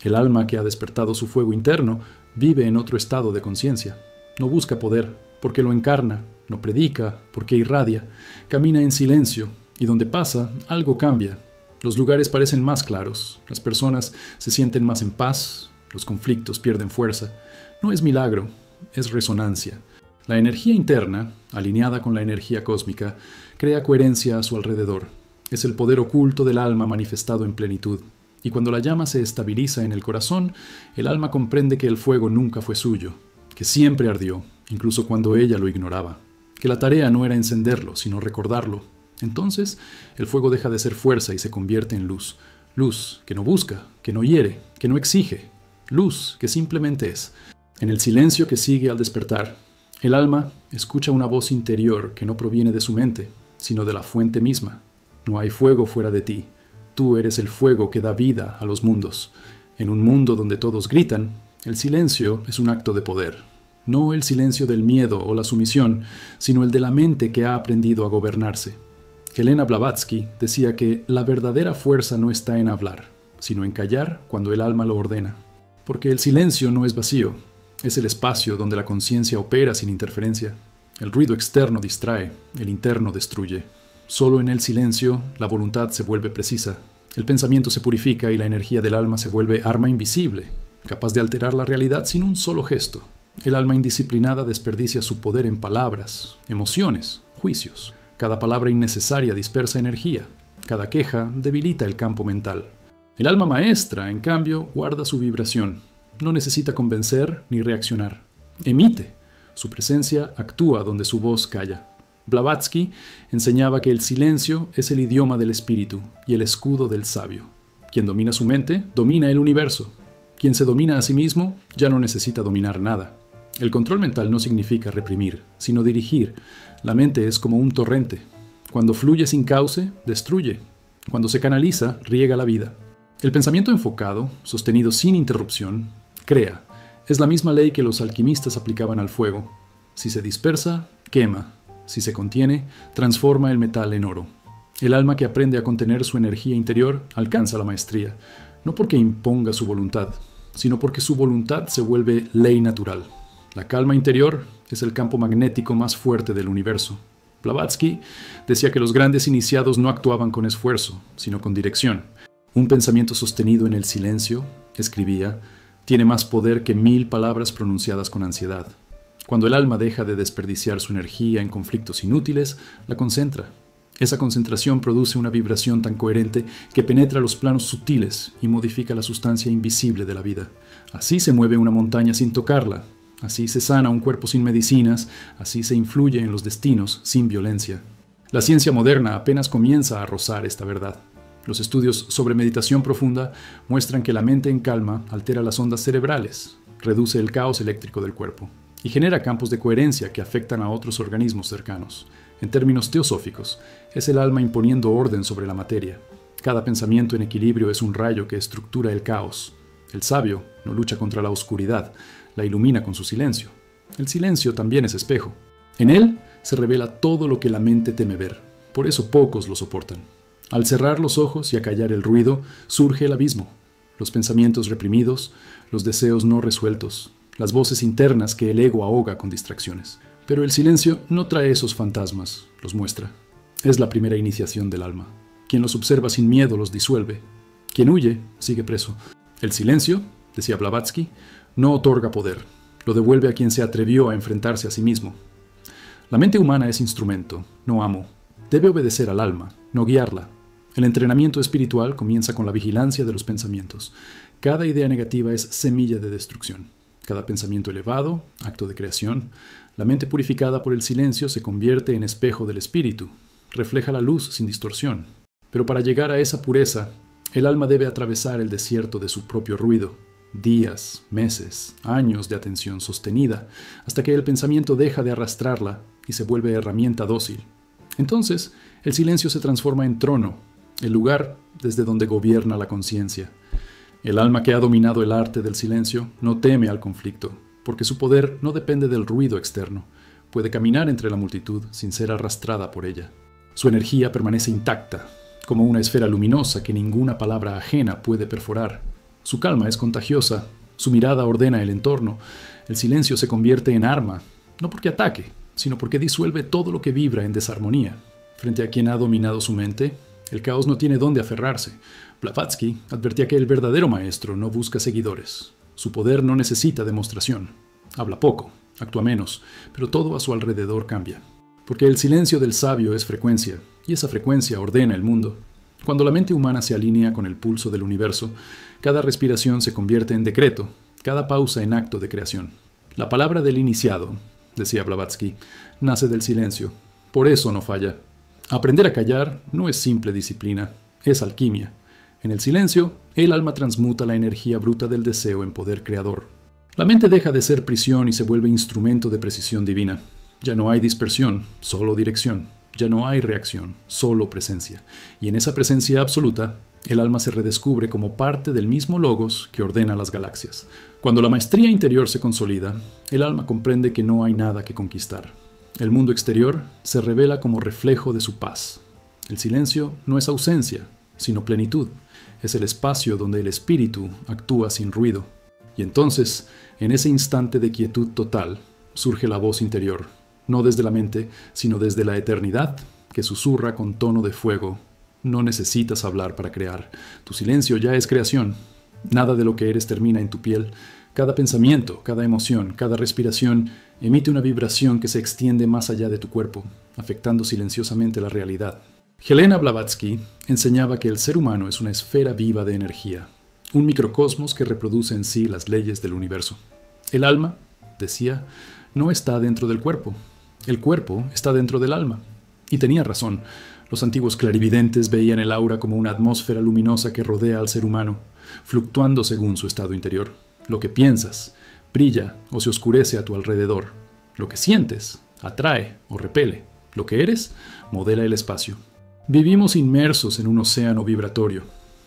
El alma que ha despertado su fuego interno vive en otro estado de conciencia. No busca poder, porque lo encarna, no predica, porque irradia, camina en silencio, y donde pasa, algo cambia. Los lugares parecen más claros, las personas se sienten más en paz, los conflictos pierden fuerza. No es milagro, es resonancia. La energía interna, alineada con la energía cósmica, crea coherencia a su alrededor. Es el poder oculto del alma manifestado en plenitud. Y cuando la llama se estabiliza en el corazón, el alma comprende que el fuego nunca fue suyo, que siempre ardió, incluso cuando ella lo ignoraba, que la tarea no era encenderlo, sino recordarlo. Entonces, el fuego deja de ser fuerza y se convierte en luz. Luz que no busca, que no hiere, que no exige. Luz que simplemente es. En el silencio que sigue al despertar, el alma escucha una voz interior que no proviene de su mente, sino de la fuente misma. No hay fuego fuera de ti. Tú eres el fuego que da vida a los mundos. En un mundo donde todos gritan, el silencio es un acto de poder. No el silencio del miedo o la sumisión, sino el de la mente que ha aprendido a gobernarse. Elena Blavatsky decía que la verdadera fuerza no está en hablar, sino en callar cuando el alma lo ordena. Porque el silencio no es vacío, es el espacio donde la conciencia opera sin interferencia. El ruido externo distrae, el interno destruye. Solo en el silencio la voluntad se vuelve precisa, el pensamiento se purifica y la energía del alma se vuelve arma invisible, capaz de alterar la realidad sin un solo gesto. El alma indisciplinada desperdicia su poder en palabras, emociones, juicios. Cada palabra innecesaria dispersa energía, cada queja debilita el campo mental. El alma maestra, en cambio, guarda su vibración. No necesita convencer ni reaccionar. Emite. Su presencia actúa donde su voz calla. Blavatsky enseñaba que el silencio es el idioma del espíritu y el escudo del sabio. Quien domina su mente, domina el universo. Quien se domina a sí mismo, ya no necesita dominar nada. El control mental no significa reprimir, sino dirigir. La mente es como un torrente. Cuando fluye sin cauce, destruye. Cuando se canaliza, riega la vida. El pensamiento enfocado, sostenido sin interrupción, crea. Es la misma ley que los alquimistas aplicaban al fuego. Si se dispersa, quema. Si se contiene, transforma el metal en oro. El alma que aprende a contener su energía interior alcanza la maestría, no porque imponga su voluntad, sino porque su voluntad se vuelve ley natural. La calma interior es el campo magnético más fuerte del universo. Blavatsky decía que los grandes iniciados no actuaban con esfuerzo, sino con dirección. Un pensamiento sostenido en el silencio, escribía, tiene más poder que 1000 palabras pronunciadas con ansiedad. Cuando el alma deja de desperdiciar su energía en conflictos inútiles, la concentra. Esa concentración produce una vibración tan coherente que penetra los planos sutiles y modifica la sustancia invisible de la vida. Así se mueve una montaña sin tocarla. Así se sana un cuerpo sin medicinas. Así se influye en los destinos sin violencia. La ciencia moderna apenas comienza a rozar esta verdad. Los estudios sobre meditación profunda muestran que la mente en calma altera las ondas cerebrales, reduce el caos eléctrico del cuerpo y genera campos de coherencia que afectan a otros organismos cercanos. En términos teosóficos, es el alma imponiendo orden sobre la materia. Cada pensamiento en equilibrio es un rayo que estructura el caos. El sabio no lucha contra la oscuridad, la ilumina con su silencio. El silencio también es espejo. En él se revela todo lo que la mente teme ver. Por eso pocos lo soportan. Al cerrar los ojos y acallar el ruido, surge el abismo. Los pensamientos reprimidos, los deseos no resueltos, las voces internas que el ego ahoga con distracciones. Pero el silencio no trae esos fantasmas, los muestra. Es la primera iniciación del alma. Quien los observa sin miedo los disuelve. Quien huye, sigue preso. El silencio, decía Blavatsky, no otorga poder. Lo devuelve a quien se atrevió a enfrentarse a sí mismo. La mente humana es instrumento, no amo. Debe obedecer al alma, no guiarla. El entrenamiento espiritual comienza con la vigilancia de los pensamientos. Cada idea negativa es semilla de destrucción. Cada pensamiento elevado, acto de creación. La mente purificada por el silencio se convierte en espejo del espíritu. Refleja la luz sin distorsión. Pero para llegar a esa pureza, El alma debe atravesar el desierto de su propio ruido, días, meses, años de atención sostenida, hasta que el pensamiento deja de arrastrarla y se vuelve herramienta dócil. Entonces, el silencio se transforma en trono, el lugar desde donde gobierna la conciencia. El alma que ha dominado el arte del silencio no teme al conflicto, porque su poder no depende del ruido externo. Puede caminar entre la multitud sin ser arrastrada por ella. Su energía permanece intacta, como una esfera luminosa que ninguna palabra ajena puede perforar. Su calma es contagiosa, su mirada ordena el entorno. El silencio se convierte en arma, no porque ataque, sino porque disuelve todo lo que vibra en desarmonía. Frente a quien ha dominado su mente, el caos no tiene dónde aferrarse. Blavatsky advertía que el verdadero maestro no busca seguidores. Su poder no necesita demostración. Habla poco, actúa menos, pero todo a su alrededor cambia. Porque el silencio del sabio es frecuencia, y esa frecuencia ordena el mundo. Cuando la mente humana se alinea con el pulso del universo, cada respiración se convierte en decreto, cada pausa en acto de creación. La palabra del iniciado, decía Blavatsky, nace del silencio. Por eso no falla. Aprender a callar no es simple disciplina, es alquimia. En el silencio, el alma transmuta la energía bruta del deseo en poder creador. La mente deja de ser prisión y se vuelve instrumento de precisión divina. Ya no hay dispersión, solo dirección. Ya no hay reacción, solo presencia. Y en esa presencia absoluta, el alma se redescubre como parte del mismo logos que ordena las galaxias. Cuando la maestría interior se consolida, el alma comprende que no hay nada que conquistar. El mundo exterior se revela como reflejo de su paz. El silencio no es ausencia, sino plenitud. Es el espacio donde el espíritu actúa sin ruido. Y entonces, en ese instante de quietud total, surge la voz interior, no desde la mente, sino desde la eternidad, que susurra con tono de fuego. No necesitas hablar para crear. Tu silencio ya es creación. Nada de lo que eres termina en tu piel. Cada pensamiento, cada emoción, cada respiración emite una vibración que se extiende más allá de tu cuerpo, afectando silenciosamente la realidad. Helena Blavatsky enseñaba que el ser humano es una esfera viva de energía, un microcosmos que reproduce en sí las leyes del universo. El alma, decía, no está dentro del cuerpo. El cuerpo está dentro del alma. Y tenía razón. Los antiguos clarividentes veían el aura como una atmósfera luminosa que rodea al ser humano, fluctuando según su estado interior. Lo que piensas brilla o se oscurece a tu alrededor. Lo que sientes atrae o repele. Lo que eres modela el espacio. Vivimos inmersos en un océano vibratorio.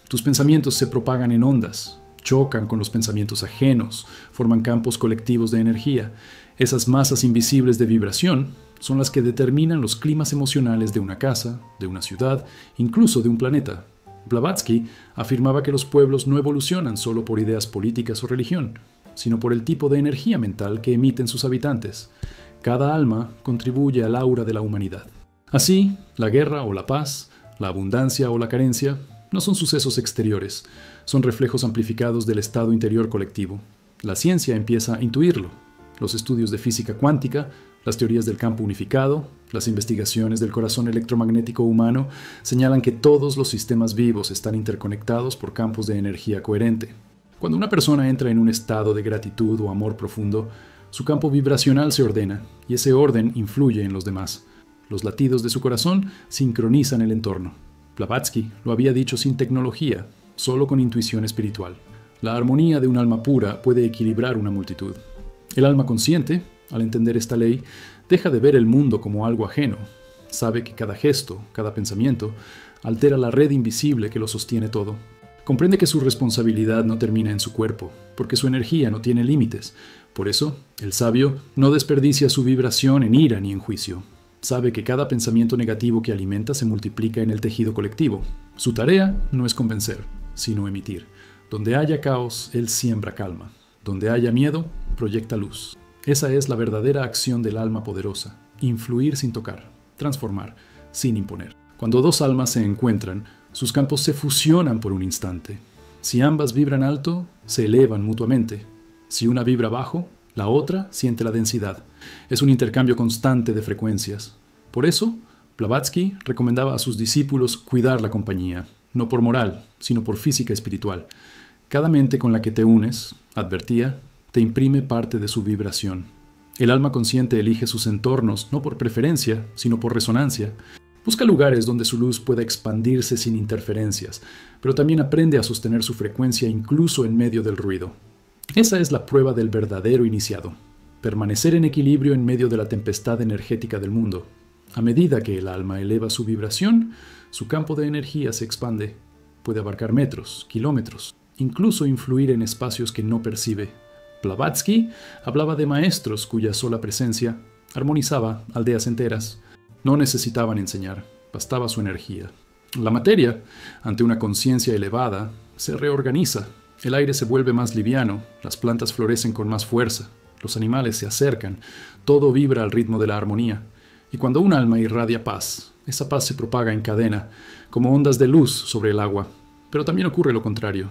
Tus pensamientos se propagan en ondas, chocan con los pensamientos ajenos, forman campos colectivos de energía. Esas masas invisibles de vibración son las que determinan los climas emocionales de una casa, de una ciudad, incluso de un planeta. Blavatsky afirmaba que los pueblos no evolucionan solo por ideas políticas o religión, sino por el tipo de energía mental que emiten sus habitantes. Cada alma contribuye al aura de la humanidad. Así, la guerra o la paz, la abundancia o la carencia, no son sucesos exteriores, son reflejos amplificados del estado interior colectivo. La ciencia empieza a intuirlo. Los estudios de física cuántica, las teorías del campo unificado, las investigaciones del corazón electromagnético humano señalan que todos los sistemas vivos están interconectados por campos de energía coherente. Cuando una persona entra en un estado de gratitud o amor profundo, su campo vibracional se ordena y ese orden influye en los demás. Los latidos de su corazón sincronizan el entorno. Blavatsky lo había dicho sin tecnología, solo con intuición espiritual. La armonía de un alma pura puede equilibrar una multitud. El alma consciente, al entender esta ley, deja de ver el mundo como algo ajeno. Sabe que cada gesto, cada pensamiento, altera la red invisible que lo sostiene todo. Comprende que su responsabilidad no termina en su cuerpo, porque su energía no tiene límites. Por eso, el sabio no desperdicia su vibración en ira ni en juicio. Sabe que cada pensamiento negativo que alimenta se multiplica en el tejido colectivo. Su tarea no es convencer, sino emitir. Donde haya caos, él siembra calma. Donde haya miedo, proyecta luz. Esa es la verdadera acción del alma poderosa. Influir sin tocar, transformar sin imponer. Cuando dos almas se encuentran, sus campos se fusionan por un instante. Si ambas vibran alto, se elevan mutuamente. Si una vibra bajo, la otra siente la densidad. Es un intercambio constante de frecuencias. Por eso, Blavatsky recomendaba a sus discípulos cuidar la compañía, no por moral, sino por física espiritual. Cada mente con la que te unes, advertía, te imprime parte de su vibración. El alma consciente elige sus entornos no por preferencia, sino por resonancia. Busca lugares donde su luz pueda expandirse sin interferencias, pero también aprende a sostener su frecuencia incluso en medio del ruido. Esa es la prueba del verdadero iniciado. Permanecer en equilibrio en medio de la tempestad energética del mundo. A medida que el alma eleva su vibración, su campo de energía se expande. Puede abarcar metros, kilómetros, incluso influir en espacios que no percibe. Blavatsky hablaba de maestros cuya sola presencia armonizaba aldeas enteras. No necesitaban enseñar, bastaba su energía. La materia, ante una conciencia elevada, se reorganiza. El aire se vuelve más liviano, las plantas florecen con más fuerza, los animales se acercan, todo vibra al ritmo de la armonía. Y cuando un alma irradia paz, esa paz se propaga en cadena, como ondas de luz sobre el agua. Pero también ocurre lo contrario.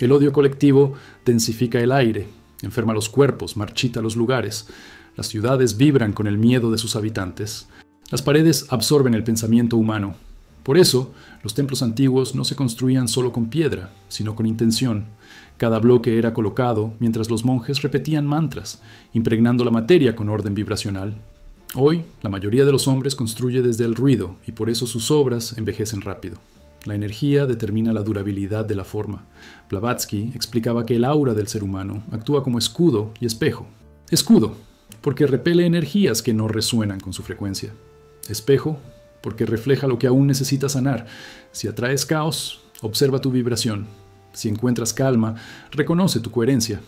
El odio colectivo densifica el aire, enferma los cuerpos, marchita los lugares. Las ciudades vibran con el miedo de sus habitantes. Las paredes absorben el pensamiento humano. Por eso, los templos antiguos no se construían solo con piedra, sino con intención. Cada bloque era colocado mientras los monjes repetían mantras, impregnando la materia con orden vibracional. Hoy, la mayoría de los hombres construye desde el ruido y por eso sus obras envejecen rápido. La energía determina la durabilidad de la forma. Blavatsky explicaba que el aura del ser humano actúa como escudo y espejo. Escudo, porque repele energías que no resuenan con su frecuencia. Espejo, porque refleja lo que aún necesita sanar. Si atraes caos, observa tu vibración. Si encuentras calma, reconoce tu coherencia.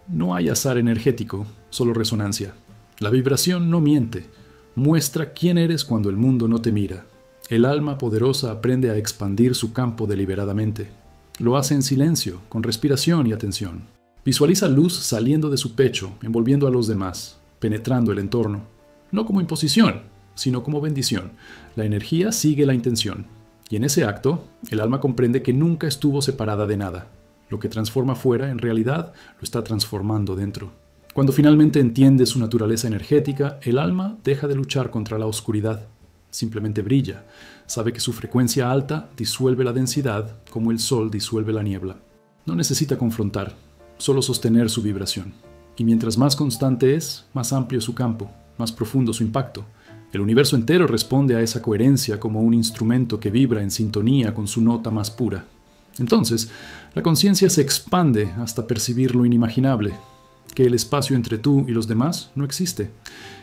No hay azar energético, solo resonancia. La vibración no miente. Muestra quién eres cuando el mundo no te mira. El alma poderosa aprende a expandir su campo deliberadamente. Lo hace en silencio, con respiración y atención. Visualiza luz saliendo de su pecho, envolviendo a los demás, penetrando el entorno. No como imposición, sino como bendición. La energía sigue la intención. Y en ese acto, el alma comprende que nunca estuvo separada de nada. Lo que transforma fuera, en realidad, lo está transformando dentro. Cuando finalmente entiende su naturaleza energética, el alma deja de luchar contra la oscuridad. Simplemente brilla. Sabe que su frecuencia alta disuelve la densidad como el sol disuelve la niebla. No necesita confrontar, solo sostener su vibración. Y mientras más constante es, más amplio su campo, más profundo su impacto. El universo entero responde a esa coherencia como un instrumento que vibra en sintonía con su nota más pura. Entonces, la conciencia se expande hasta percibir lo inimaginable, que el espacio entre tú y los demás no existe,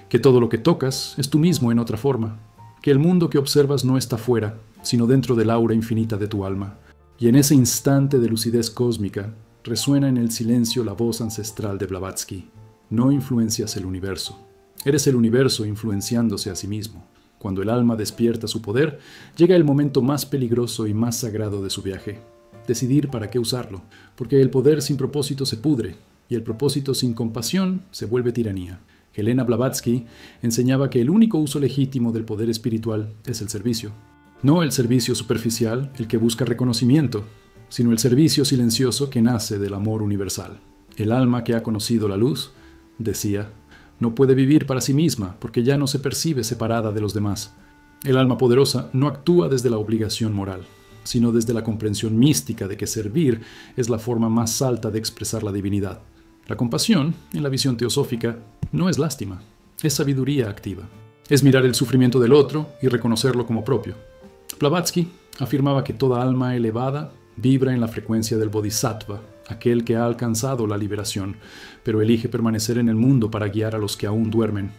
que todo lo que tocas es tú mismo en otra forma, que el mundo que observas no está fuera, sino dentro del aura infinita de tu alma. Y en ese instante de lucidez cósmica, resuena en el silencio la voz ancestral de Blavatsky. No influencias el universo. Eres el universo influenciándose a sí mismo. Cuando el alma despierta su poder, llega el momento más peligroso y más sagrado de su viaje. Decidir para qué usarlo, porque el poder sin propósito se pudre, y el propósito sin compasión se vuelve tiranía. Helena Blavatsky enseñaba que el único uso legítimo del poder espiritual es el servicio. No el servicio superficial, el que busca reconocimiento, sino el servicio silencioso que nace del amor universal. El alma que ha conocido la luz, decía, no puede vivir para sí misma porque ya no se percibe separada de los demás. El alma poderosa no actúa desde la obligación moral, sino desde la comprensión mística de que servir es la forma más alta de expresar la divinidad. La compasión, en la visión teosófica, no es lástima, es sabiduría activa. Es mirar el sufrimiento del otro y reconocerlo como propio. Blavatsky afirmaba que toda alma elevada vibra en la frecuencia del bodhisattva, aquel que ha alcanzado la liberación, pero elige permanecer en el mundo para guiar a los que aún duermen.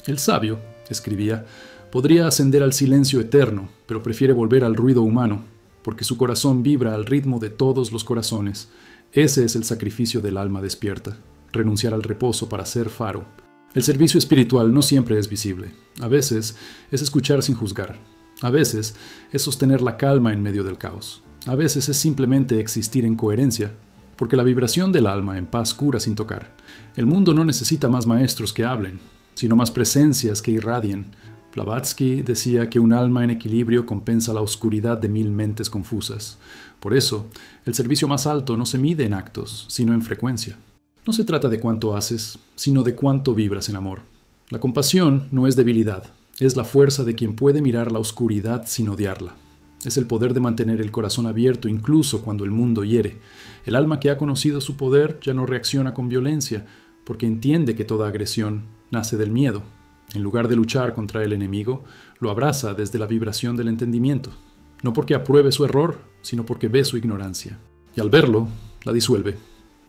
El sabio, escribía, podría ascender al silencio eterno, pero prefiere volver al ruido humano, porque su corazón vibra al ritmo de todos los corazones. Ese es el sacrificio del alma despierta, renunciar al reposo para ser faro. El servicio espiritual no siempre es visible. A veces es escuchar sin juzgar. A veces es sostener la calma en medio del caos. A veces es simplemente existir en coherencia, porque la vibración del alma en paz cura sin tocar. El mundo no necesita más maestros que hablen, sino más presencias que irradien. Blavatsky decía que un alma en equilibrio compensa la oscuridad de 1000 mentes confusas. Por eso, el servicio más alto no se mide en actos, sino en frecuencia. No se trata de cuánto haces, sino de cuánto vibras en amor. La compasión no es debilidad, es la fuerza de quien puede mirar la oscuridad sin odiarla. Es el poder de mantener el corazón abierto incluso cuando el mundo hiere. El alma que ha conocido su poder ya no reacciona con violencia, porque entiende que toda agresión nace del miedo. En lugar de luchar contra el enemigo, lo abraza desde la vibración del entendimiento, no porque apruebe su error, sino porque ve su ignorancia. Y al verlo, la disuelve.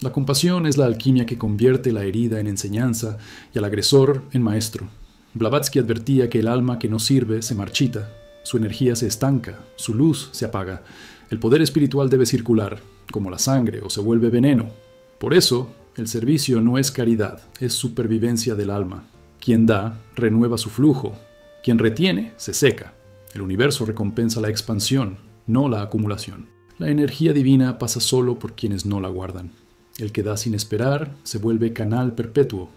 La compasión es la alquimia que convierte la herida en enseñanza y al agresor en maestro. Blavatsky advertía que el alma que no sirve se marchita, su energía se estanca, su luz se apaga. El poder espiritual debe circular, como la sangre, o se vuelve veneno. Por eso, el servicio no es caridad, es supervivencia del alma. Quien da, renueva su flujo. Quien retiene, se seca. El universo recompensa la expansión, no la acumulación. La energía divina pasa solo por quienes no la guardan. El que da sin esperar se vuelve canal perpetuo.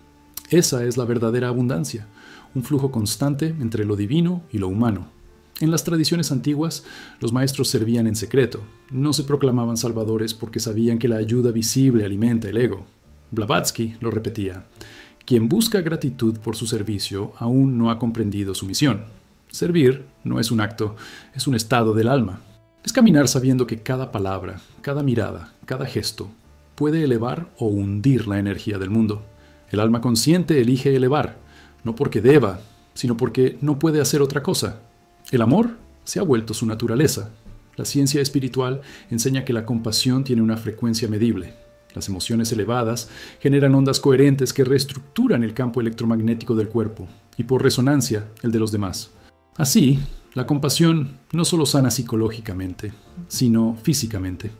Esa es la verdadera abundancia, un flujo constante entre lo divino y lo humano. En las tradiciones antiguas, los maestros servían en secreto. No se proclamaban salvadores porque sabían que la ayuda visible alimenta el ego. Blavatsky lo repetía: quien busca gratitud por su servicio aún no ha comprendido su misión. Servir no es un acto, es un estado del alma. Es caminar sabiendo que cada palabra, cada mirada, cada gesto puede elevar o hundir la energía del mundo. El alma consciente elige elevar, no porque deba, sino porque no puede hacer otra cosa. El amor se ha vuelto su naturaleza. La ciencia espiritual enseña que la compasión tiene una frecuencia medible. Las emociones elevadas generan ondas coherentes que reestructuran el campo electromagnético del cuerpo y por resonancia el de los demás. Así, la compasión no solo sana psicológicamente, sino físicamente.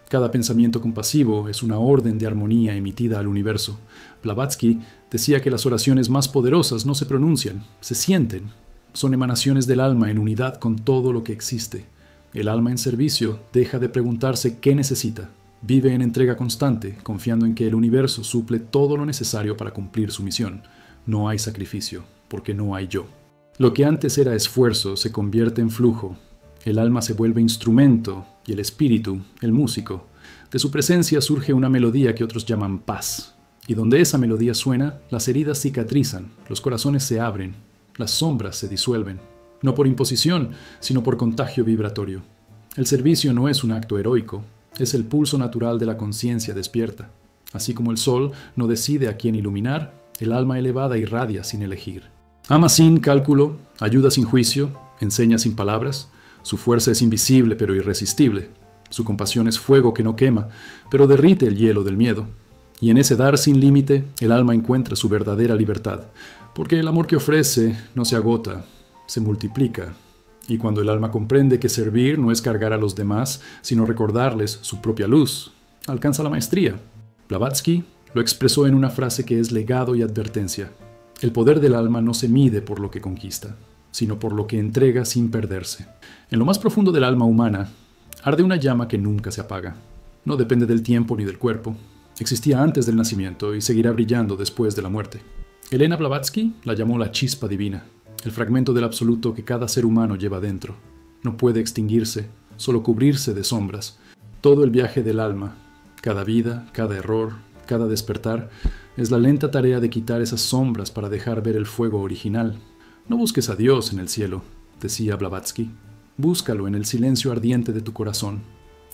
Cada pensamiento compasivo es una orden de armonía emitida al universo. Blavatsky decía que las oraciones más poderosas no se pronuncian, se sienten. Son emanaciones del alma en unidad con todo lo que existe. El alma en servicio deja de preguntarse qué necesita. Vive en entrega constante, confiando en que el universo suple todo lo necesario para cumplir su misión. No hay sacrificio, porque no hay yo. Lo que antes era esfuerzo se convierte en flujo. El alma se vuelve instrumento y el espíritu, el músico. De su presencia surge una melodía que otros llaman paz. Y donde esa melodía suena, las heridas cicatrizan, los corazones se abren, las sombras se disuelven. No por imposición, sino por contagio vibratorio. El servicio no es un acto heroico, es el pulso natural de la conciencia despierta. Así como el sol no decide a quién iluminar, el alma elevada irradia sin elegir. Ama sin cálculo, ayuda sin juicio, enseña sin palabras. Su fuerza es invisible pero irresistible. Su compasión es fuego que no quema, pero derrite el hielo del miedo. Y en ese dar sin límite, el alma encuentra su verdadera libertad, porque el amor que ofrece no se agota, se multiplica. Y cuando el alma comprende que servir no es cargar a los demás, sino recordarles su propia luz, alcanza la maestría. Blavatsky lo expresó en una frase que es legado y advertencia. El poder del alma no se mide por lo que conquista, sino por lo que entrega sin perderse. En lo más profundo del alma humana, arde una llama que nunca se apaga. No depende del tiempo ni del cuerpo. Existía antes del nacimiento y seguirá brillando después de la muerte. Elena Blavatsky la llamó la chispa divina, el fragmento del absoluto que cada ser humano lleva dentro. No puede extinguirse, solo cubrirse de sombras. Todo el viaje del alma, cada vida, cada error, cada despertar, es la lenta tarea de quitar esas sombras para dejar ver el fuego original. No busques a Dios en el cielo, decía Blavatsky. Búscalo en el silencio ardiente de tu corazón.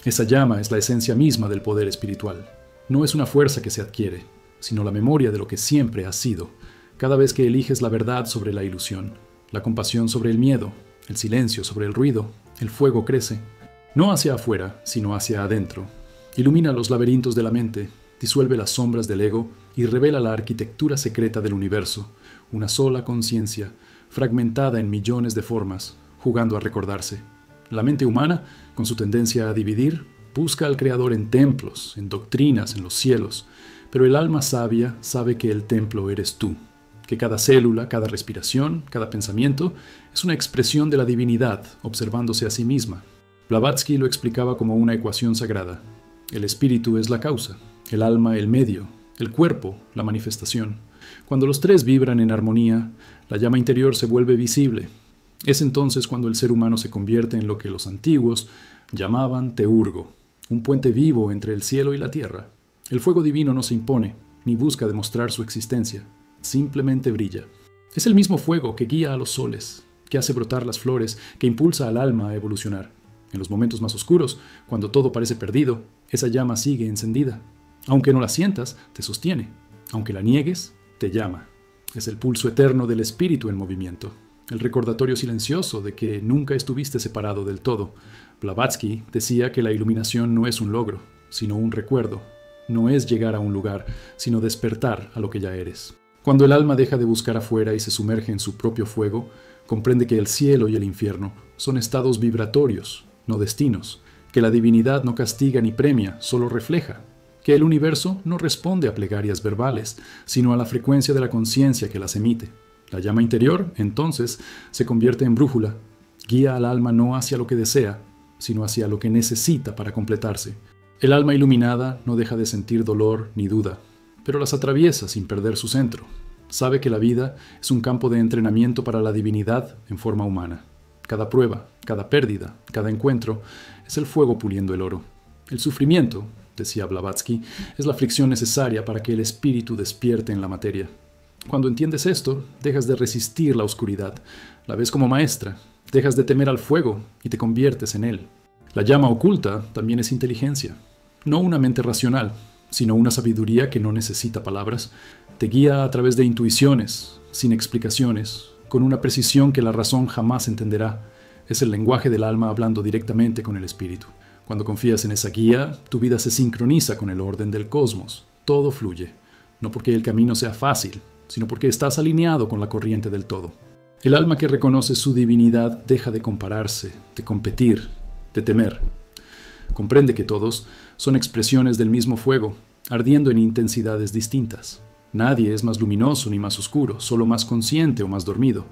Esa llama es la esencia misma del poder espiritual. No es una fuerza que se adquiere, sino la memoria de lo que siempre has sido, cada vez que eliges la verdad sobre la ilusión, la compasión sobre el miedo, el silencio sobre el ruido, el fuego crece. No hacia afuera, sino hacia adentro. Ilumina los laberintos de la mente, disuelve las sombras del ego y revela la arquitectura secreta del universo, una sola conciencia, fragmentada en millones de formas, jugando a recordarse. La mente humana, con su tendencia a dividir, busca al Creador en templos, en doctrinas, en los cielos, pero el alma sabia sabe que el templo eres tú, que cada célula, cada respiración, cada pensamiento es una expresión de la divinidad observándose a sí misma. Blavatsky lo explicaba como una ecuación sagrada. El espíritu es la causa, el alma el medio, el cuerpo la manifestación. Cuando los tres vibran en armonía, la llama interior se vuelve visible. Es entonces cuando el ser humano se convierte en lo que los antiguos llamaban teurgo, un puente vivo entre el cielo y la tierra. El fuego divino no se impone, ni busca demostrar su existencia, simplemente brilla. Es el mismo fuego que guía a los soles, que hace brotar las flores, que impulsa al alma a evolucionar. En los momentos más oscuros, cuando todo parece perdido, esa llama sigue encendida. Aunque no la sientas, te sostiene. Aunque la niegues, te llama. Es el pulso eterno del espíritu en movimiento, el recordatorio silencioso de que nunca estuviste separado del todo. Blavatsky decía que la iluminación no es un logro, sino un recuerdo. No es llegar a un lugar, sino despertar a lo que ya eres. Cuando el alma deja de buscar afuera y se sumerge en su propio fuego, comprende que el cielo y el infierno son estados vibratorios, no destinos, que la divinidad no castiga ni premia, solo refleja, que el universo no responde a plegarias verbales, sino a la frecuencia de la conciencia que las emite. La llama interior, entonces, se convierte en brújula, guía al alma no hacia lo que desea, sino hacia lo que necesita para completarse. El alma iluminada no deja de sentir dolor ni duda, pero las atraviesa sin perder su centro. Sabe que la vida es un campo de entrenamiento para la divinidad en forma humana. Cada prueba, cada pérdida, cada encuentro es el fuego puliendo el oro. El sufrimiento, decía Blavatsky, es la fricción necesaria para que el espíritu despierte en la materia. Cuando entiendes esto, dejas de resistir la oscuridad, la ves como maestra, dejas de temer al fuego y te conviertes en él. La llama oculta también es inteligencia, no una mente racional, sino una sabiduría que no necesita palabras. Te guía a través de intuiciones, sin explicaciones, con una precisión que la razón jamás entenderá. Es el lenguaje del alma hablando directamente con el espíritu. Cuando confías en esa guía, tu vida se sincroniza con el orden del cosmos. Todo fluye, no porque el camino sea fácil, sino porque estás alineado con la corriente del todo. El alma que reconoce su divinidad deja de compararse, de competir, de temer. Comprende que todos son expresiones del mismo fuego, ardiendo en intensidades distintas. Nadie es más luminoso ni más oscuro, solo más consciente o más dormido.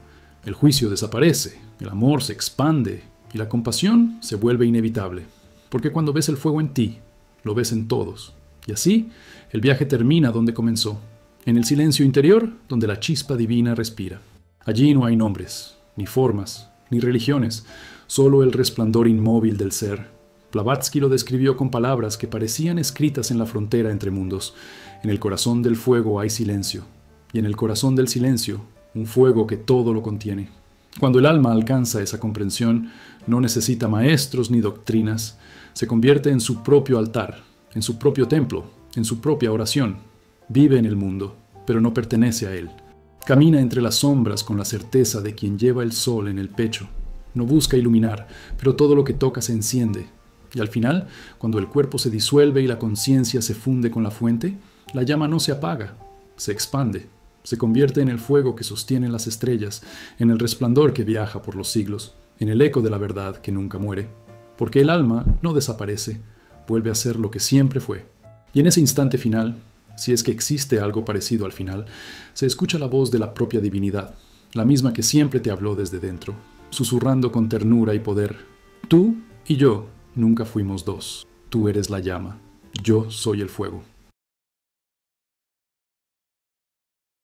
El juicio desaparece, el amor se expande y la compasión se vuelve inevitable. Porque cuando ves el fuego en ti, lo ves en todos. Y así, el viaje termina donde comenzó, en el silencio interior donde la chispa divina respira. Allí no hay nombres, ni formas, ni religiones, solo el resplandor inmóvil del ser. Blavatsky lo describió con palabras que parecían escritas en la frontera entre mundos. En el corazón del fuego hay silencio, y en el corazón del silencio, un fuego que todo lo contiene. Cuando el alma alcanza esa comprensión, no necesita maestros ni doctrinas, se convierte en su propio altar, en su propio templo, en su propia oración. Vive en el mundo, pero no pertenece a él. Camina entre las sombras con la certeza de quien lleva el sol en el pecho. No busca iluminar, pero todo lo que toca se enciende. Y al final, cuando el cuerpo se disuelve y la conciencia se funde con la fuente, la llama no se apaga, se expande, se convierte en el fuego que sostiene las estrellas, en el resplandor que viaja por los siglos, en el eco de la verdad que nunca muere. Porque el alma no desaparece, vuelve a ser lo que siempre fue. Y en ese instante final, si es que existe algo parecido al final, se escucha la voz de la propia divinidad, la misma que siempre te habló desde dentro, susurrando con ternura y poder: tú y yo nunca fuimos dos. Tú eres la llama, yo soy el fuego.